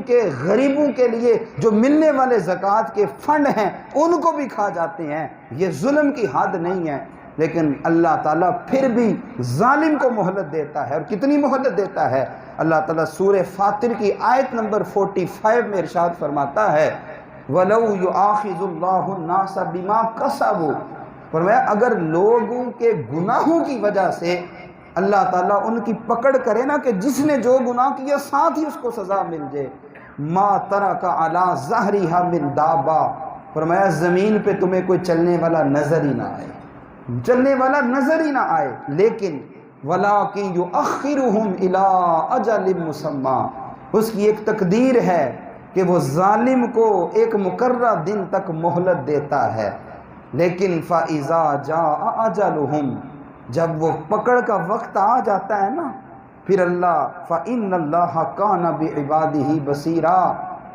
کے غریبوں کے لیے جو ملنے والے زکوٰۃ کے فنڈ ہیں ان کو بھی کھا جاتے ہیں۔ یہ ظلم کی حد نہیں ہے، لیکن اللہ تعالیٰ پھر بھی ظالم کو مہلت دیتا ہے۔ اور کتنی مہلت دیتا ہے؟ اللہ تعالیٰ سورہ فاطر کی آیت نمبر 45 میں ارشاد فرماتا ہے وَلَوْ يُؤَاخِذُ اللَّهُ النَّاسَ بِمَا كَسَبُوا، فرمایا اگر لوگوں کے گناہوں کی وجہ سے اللہ تعالیٰ ان کی پکڑ کرے نا کہ جس نے جو گناہ کیا ساتھ ہی اس کو سزا مل جائے، مَا تَرَكَ عَلَىٰ ظَهْرِهَا مِن دَابَّةٍ، فرمایا زمین پہ تمہیں کوئی چلنے والا نظر ہی نہ آئے، چلنے والا نظر ہی نہ آئے، لیکن وَلَٰكِن يُؤَخِّرُهُمْ إِلَىٰ أَجَلٍ مُّسَمًّى، اس کی ایک تقدیر ہے کہ وہ ظالم کو ایک مقررہ دن تک مہلت دیتا ہے، لیکن فَإِذَا جَاءَ أَجَلُهُمْ، جب وہ پکڑ کا وقت آ جاتا ہے نا، پھر اللہ فَإِنَّ اللَّهَ كَانَ بِعِبَادِهِ بَصِيرًا،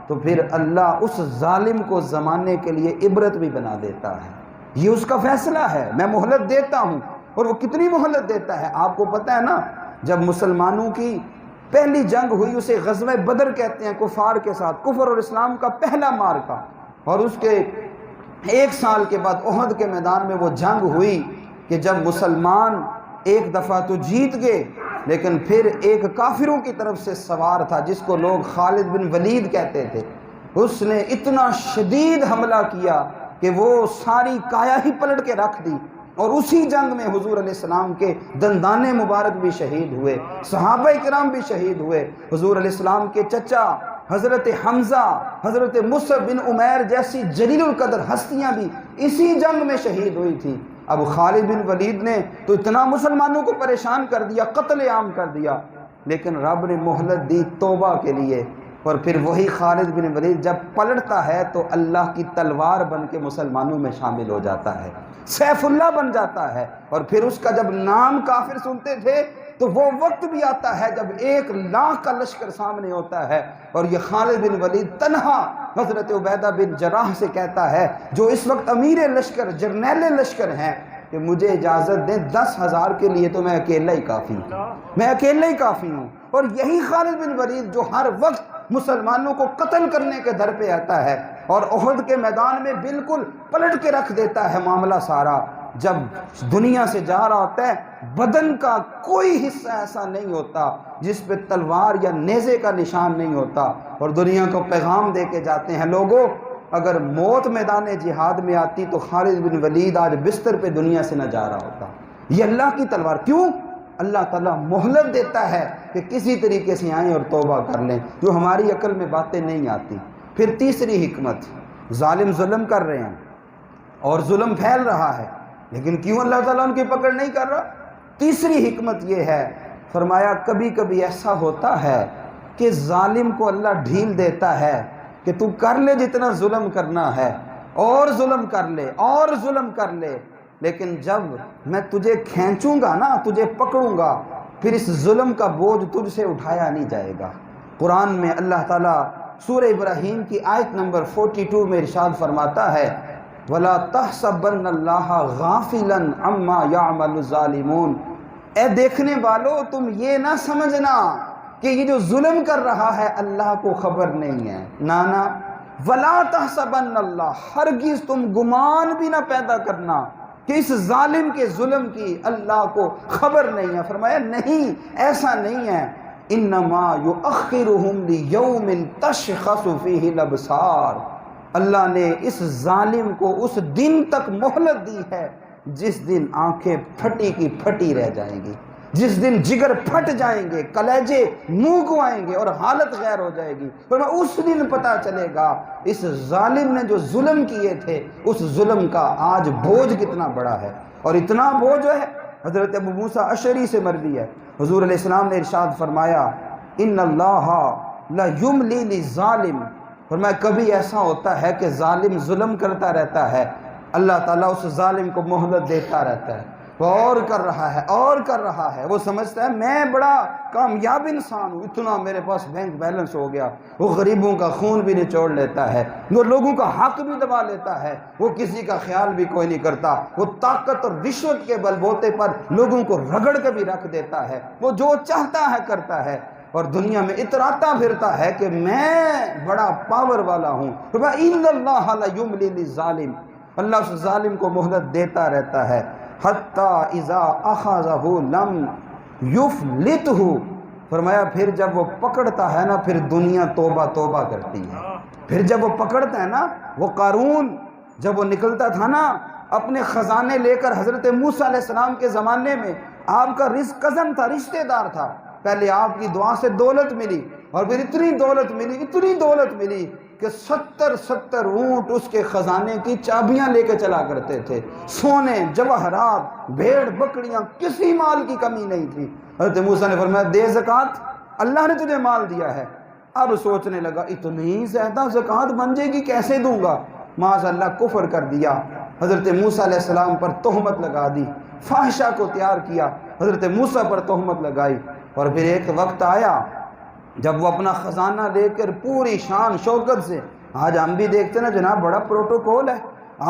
تو پھر اللہ اس ظالم کو زمانے کے لیے عبرت بھی بنا دیتا ہے۔ یہ اس کا فیصلہ ہے، میں مہلت دیتا ہوں، اور وہ کتنی مہلت دیتا ہے آپ کو پتہ ہے نا؟ جب مسلمانوں کی پہلی جنگ ہوئی اسے غزوہ بدر کہتے ہیں، کفار کے ساتھ، کفر اور اسلام کا پہلا مارکا، اور اس کے 1 سال کے بعد احد کے میدان میں وہ جنگ ہوئی کہ جب مسلمان ایک دفعہ تو جیت گئے، لیکن پھر ایک کافروں کی طرف سے سوار تھا جس کو لوگ خالد بن ولید کہتے تھے، اس نے اتنا شدید حملہ کیا کہ وہ ساری کایا ہی پلٹ کے رکھ دی، اور اسی جنگ میں حضور علیہ السلام کے دندان مبارک بھی شہید ہوئے، صحابہ کرام بھی شہید ہوئے، حضور علیہ السلام کے چچا حضرت حمزہ، حضرت مصعب بن عمیر جیسی جلیل القدر ہستیاں بھی اسی جنگ میں شہید ہوئی تھی۔ اب خالد بن ولید نے تو اتنا مسلمانوں کو پریشان کر دیا، قتل عام کر دیا، لیکن رب نے مہلت دی توبہ کے لیے، اور پھر وہی خالد بن ولید جب پلٹتا ہے تو اللہ کی تلوار بن کے مسلمانوں میں شامل ہو جاتا ہے، سیف اللہ بن جاتا ہے، اور پھر اس کا جب نام کافر سنتے تھے تو وہ وقت بھی آتا ہے جب 1,00,000 کا لشکر سامنے ہوتا ہے، اور یہ خالد بن ولید تنہا حضرت عبیدہ بن جراح سے کہتا ہے جو اس وقت امیر لشکر، جرنیل لشکر ہیں، کہ مجھے اجازت دیں 10,000 کے لیے تو میں اکیلا ہی کافی ہوں، میں اکیلا ہی کافی ہوں۔ اور یہی خالد بن ولید جو ہر وقت مسلمانوں کو قتل کرنے کے در پہ آتا ہے اور احد کے میدان میں بالکل پلٹ کے رکھ دیتا ہے معاملہ سارا، جب دنیا سے جا رہا ہوتا ہے بدن کا کوئی حصہ ایسا نہیں ہوتا جس پہ تلوار یا نیزے کا نشان نہیں ہوتا، اور دنیا کو پیغام دے کے جاتے ہیں لوگوں اگر موت میدان جہاد میں آتی تو خالد بن ولید آج بستر پہ دنیا سے نہ جا رہا ہوتا۔ یہ اللہ کی تلوار، کیوں؟ اللہ تعالیٰ مہلت دیتا ہے کہ کسی طریقے سے آئیں اور توبہ کر لیں، جو ہماری عقل میں باتیں نہیں آتی۔ پھر تیسری حکمت، ظالم ظلم کر رہے ہیں اور ظلم پھیل رہا ہے، لیکن کیوں اللہ تعالیٰ ان کی پکڑ نہیں کر رہا؟ تیسری حکمت یہ ہے، فرمایا کبھی کبھی ایسا ہوتا ہے کہ ظالم کو اللہ ڈھیل دیتا ہے کہ تو کر لے جتنا ظلم کرنا ہے، اور ظلم کر لے اور ظلم کر لے، لیکن جب میں تجھے کھینچوں گا نا، تجھے پکڑوں گا، پھر اس ظلم کا بوجھ تجھ سے اٹھایا نہیں جائے گا۔ قرآن میں اللہ تعالیٰ سورہ ابراہیم کی آیت نمبر 42 میں ارشاد فرماتا ہے وَلَا تَحْسَبَنَّ اللَّهَ غَافِلًا عَمَّا يَعْمَلُ الظَّالِمُونَ، اے دیکھنے والو تم یہ نہ سمجھنا کہ یہ جو ظلم کر رہا ہے اللہ کو خبر نہیں ہے، نانا وَلَا تَحْسَبَنَّ اللَّهَ، ہرگز تم گمان بھی نہ پیدا کرنا کہ اس ظالم کے ظلم کی اللہ کو خبر نہیں ہے۔ فرمایا نہیں، ایسا نہیں ہے، انما یؤخرہم لیوم تشخص فیہ الابصار، اللہ نے اس ظالم کو اس دن تک مہلت دی ہے جس دن آنکھیں پھٹی کی پھٹی رہ جائیں گی، جس دن جگر پھٹ جائیں گے، کلیجے منہ کو آئیں گے اور حالت غیر ہو جائے گی۔ فرمایا اس دن پتہ چلے گا اس ظالم نے جو ظلم کیے تھے اس ظلم کا آج بوجھ کتنا بڑا ہے، اور اتنا بوجھ ہے حضرت ابو موسیٰ اشعری سے مروی ہے، حضور علیہ السلام نے ارشاد فرمایا ان اللہ لا یملی للظالم، فرمایا کبھی ایسا ہوتا ہے کہ ظالم ظلم کرتا رہتا ہے، اللہ تعالیٰ اس ظالم کو مہلت دیتا رہتا ہے، وہ اور کر رہا ہے اور کر رہا ہے، وہ سمجھتا ہے میں بڑا کامیاب انسان ہوں، اتنا میرے پاس بینک بیلنس ہو گیا، وہ غریبوں کا خون بھی نچوڑ لیتا ہے، وہ لوگوں کا حق بھی دبا لیتا ہے، وہ کسی کا خیال بھی کوئی نہیں کرتا، وہ طاقت اور رشوت کے بل بوتے پر لوگوں کو رگڑ کے بھی رکھ دیتا ہے، وہ جو چاہتا ہے کرتا ہے۔ اور دنیا میں اتراتا پھرتا ہے کہ میں بڑا پاور والا ہوں. اِنَّ اللَّهَ لَيُمْلِي لِلظَّالِمِ، اللہ اس ظالم کو مہلت دیتا رہتا ہے. حَتَّى إِذَا أَخَذَهُ لَمْ يُفْلِتْهُ، فرمایا پھر جب وہ پکڑتا ہے نا پھر دنیا توبہ توبہ کرتی ہے. پھر جب وہ پکڑتا ہے نا، وہ قارون جب وہ نکلتا تھا نا اپنے خزانے لے کر حضرت موسیٰ علیہ السلام کے زمانے میں، آپ کا کزن تھا، رشتہ دار تھا، پہلے آپ کی دعا سے دولت ملی اور پھر اتنی دولت ملی کہ 70 اونٹ اس کے خزانے کی چابیاں لے کے چلا کرتے تھے. سونے، جواہرات، بھیڑ بکریاں، کسی مال کی کمی نہیں تھی. حضرت موسیٰ نے فرمایا دے زکوٰۃ، اللہ نے تجھے مال دیا ہے. اب سوچنے لگا اتنی زیادہ زکوٰۃ بن جائے گی، کیسے دوں گا؟ معاذ اللہ کفر کر دیا. حضرت موسیٰ علیہ السلام پر تہمت لگا دی، فاحشہ کو تیار کیا، حضرت موسیٰ پر تہمت لگائی. اور پھر ایک وقت آیا جب وہ اپنا خزانہ لے کر پوری شان شوکت سے، آج ہم بھی دیکھتے نا جناب بڑا پروٹوکول ہے،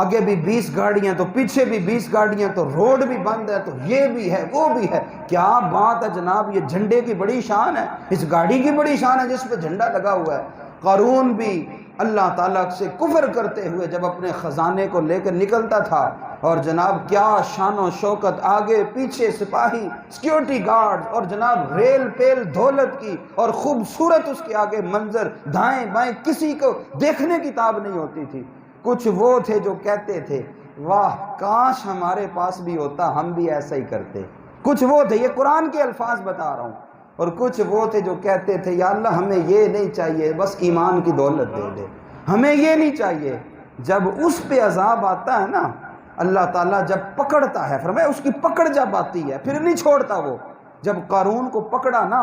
آگے بھی 20 گاڑیاں تو پیچھے بھی 20 گاڑیاں، تو روڈ بھی بند ہے، تو یہ بھی ہے وہ بھی ہے. کیا بات ہے جناب، یہ جھنڈے کی بڑی شان ہے، اس گاڑی کی بڑی شان ہے جس پہ جھنڈا لگا ہوا ہے. قارون بھی اللہ تعالیٰ سے کفر کرتے ہوئے جب اپنے خزانے کو لے کر نکلتا تھا، اور جناب کیا شان و شوکت، آگے پیچھے سپاہی، سیکیورٹی گارڈ، اور جناب ریل پیل دولت کی، اور خوبصورت اس کے آگے منظر، دائیں بائیں کسی کو دیکھنے کی تاب نہیں ہوتی تھی. کچھ وہ تھے جو کہتے تھے واہ کاش ہمارے پاس بھی ہوتا، ہم بھی ایسا ہی کرتے. کچھ وہ تھے، یہ قرآن کے الفاظ بتا رہا ہوں. اور کچھ وہ تھے جو کہتے تھے یا اللہ ہمیں یہ نہیں چاہیے، بس ایمان کی دولت دے دے، ہمیں یہ نہیں چاہیے. جب اس پہ عذاب آتا ہے نا، اللہ تعالیٰ جب پکڑتا ہے، فرمایا اس کی پکڑ جب آتی ہے پھر نہیں چھوڑتا. وہ جب قارون کو پکڑا نا،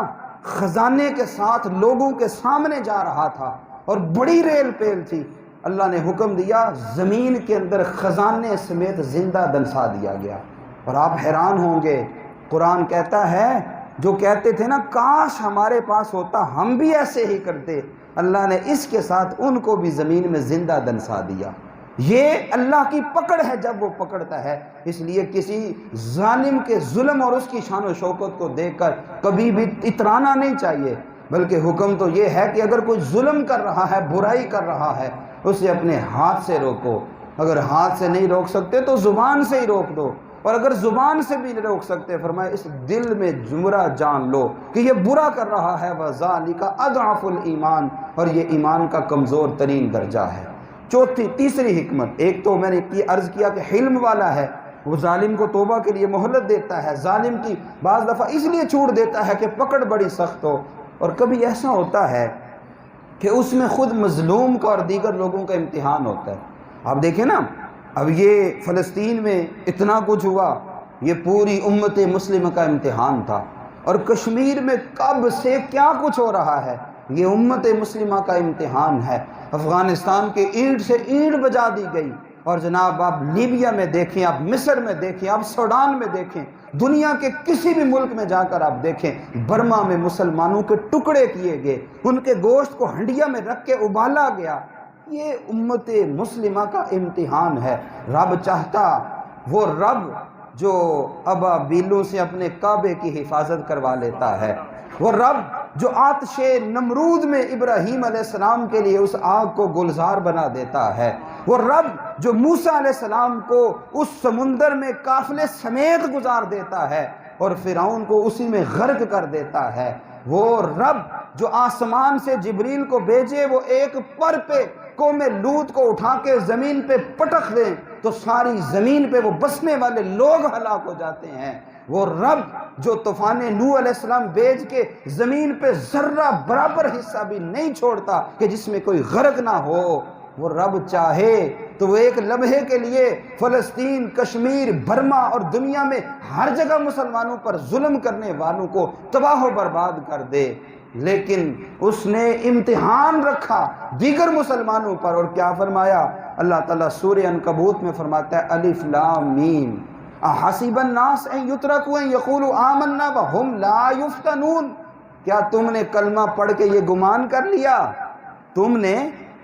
خزانے کے ساتھ لوگوں کے سامنے جا رہا تھا اور بڑی ریل پیل تھی، اللہ نے حکم دیا زمین کے اندر خزانے سمیت زندہ دنسا دیا گیا. اور آپ حیران ہوں گے، قرآن کہتا ہے جو کہتے تھے نا کاش ہمارے پاس ہوتا ہم بھی ایسے ہی کرتے، اللہ نے اس کے ساتھ ان کو بھی زمین میں زندہ دنسا دیا. یہ اللہ کی پکڑ ہے جب وہ پکڑتا ہے. اس لیے کسی ظالم کے ظلم اور اس کی شان و شوکت کو دیکھ کر کبھی بھی اترانا نہیں چاہیے، بلکہ حکم تو یہ ہے کہ اگر کوئی ظلم کر رہا ہے، برائی کر رہا ہے، اسے اپنے ہاتھ سے روکو. اگر ہاتھ سے نہیں روک سکتے تو زبان سے ہی روک دو، اور اگر زبان سے بھی نہیں روک سکتے فرمایا اس دل میں جمرہ جان لو کہ یہ برا کر رہا ہے. وَذَلِكَ أَضْعَفُ الْإِيمَانِ، اور یہ ایمان کا کمزور ترین درجہ ہے. تیسری حکمت، ایک تو میں نے عرض کیا کہ حلم والا ہے، وہ ظالم کو توبہ کے لیے مہلت دیتا ہے. ظالم کی بعض دفعہ اس لیے چھوٹ دیتا ہے کہ پکڑ بڑی سخت ہو، اور کبھی ایسا ہوتا ہے کہ اس میں خود مظلوم کا اور دیگر لوگوں کا امتحان ہوتا ہے. آپ دیکھیں نا، اب یہ فلسطین میں اتنا کچھ ہوا، یہ پوری امت مسلمہ کا امتحان تھا. اور کشمیر میں کب سے کیا کچھ ہو رہا ہے، یہ امت مسلمہ کا امتحان ہے. افغانستان کے اینٹ سے اینٹ بجا دی گئی، اور جناب آپ لیبیا میں دیکھیں، آپ مصر میں دیکھیں، آپ سوڈان میں دیکھیں، دنیا کے کسی بھی ملک میں جا کر آپ دیکھیں، برما میں مسلمانوں کے ٹکڑے کیے گئے، ان کے گوشت کو ہنڈیا میں رکھ کے ابالا گیا. یہ امت مسلمہ کا امتحان ہے. رب چاہتا، وہ رب جو ابابیلوں سے اپنے کعبے کی حفاظت کروا لیتا ہے، وہ رب جو آتش نمرود میں ابراہیم علیہ السلام کے لیے اس آگ کو گلزار بنا دیتا ہے، وہ رب جو موسیٰ علیہ السلام کو اس سمندر میں قافلے سمیت گزار دیتا ہے اور فرعون کو اسی میں غرق کر دیتا ہے، وہ رب جو آسمان سے جبریل کو بھیجے، وہ ایک پر پہ قوم لوط کو اٹھا کے زمین پہ پٹک دیں تو ساری زمین پہ وہ بسنے والے لوگ ہلاک ہو جاتے ہیں، وہ رب جو طوفان نوح علیہ السلام بھیج کے زمین پہ ذرہ برابر حصہ بھی نہیں چھوڑتا کہ جس میں کوئی غرق نہ ہو، وہ رب چاہے تو وہ ایک لمحے کے لیے فلسطین، کشمیر، برما اور دنیا میں ہر جگہ مسلمانوں پر ظلم کرنے والوں کو تباہ و برباد کر دے. لیکن اس نے امتحان رکھا دیگر مسلمانوں پر، اور کیا فرمایا اللہ تعالیٰ سورہ عنکبوت میں فرماتا ہے الف لام میم احسب الناس ان یترکوا ان یقولوا آمنا وهم لا یفتنون. کیا تم نے کلمہ پڑھ کے یہ گمان کر لیا، تم نے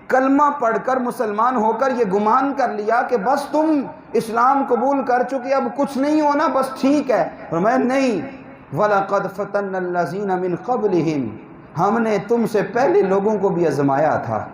کلمہ پڑھ کر مسلمان ہو کر یہ گمان کر لیا کہ بس تم اسلام قبول کر چکے، اب کچھ نہیں ہونا، بس ٹھیک ہے؟ فرمایا نہیں، وَلَقَدْ فَتَنَّ الَّذِينَ مِنْ قَبْلِهِمْ ہم نے تم سے پہلے لوگوں کو بھی آزمایا تھا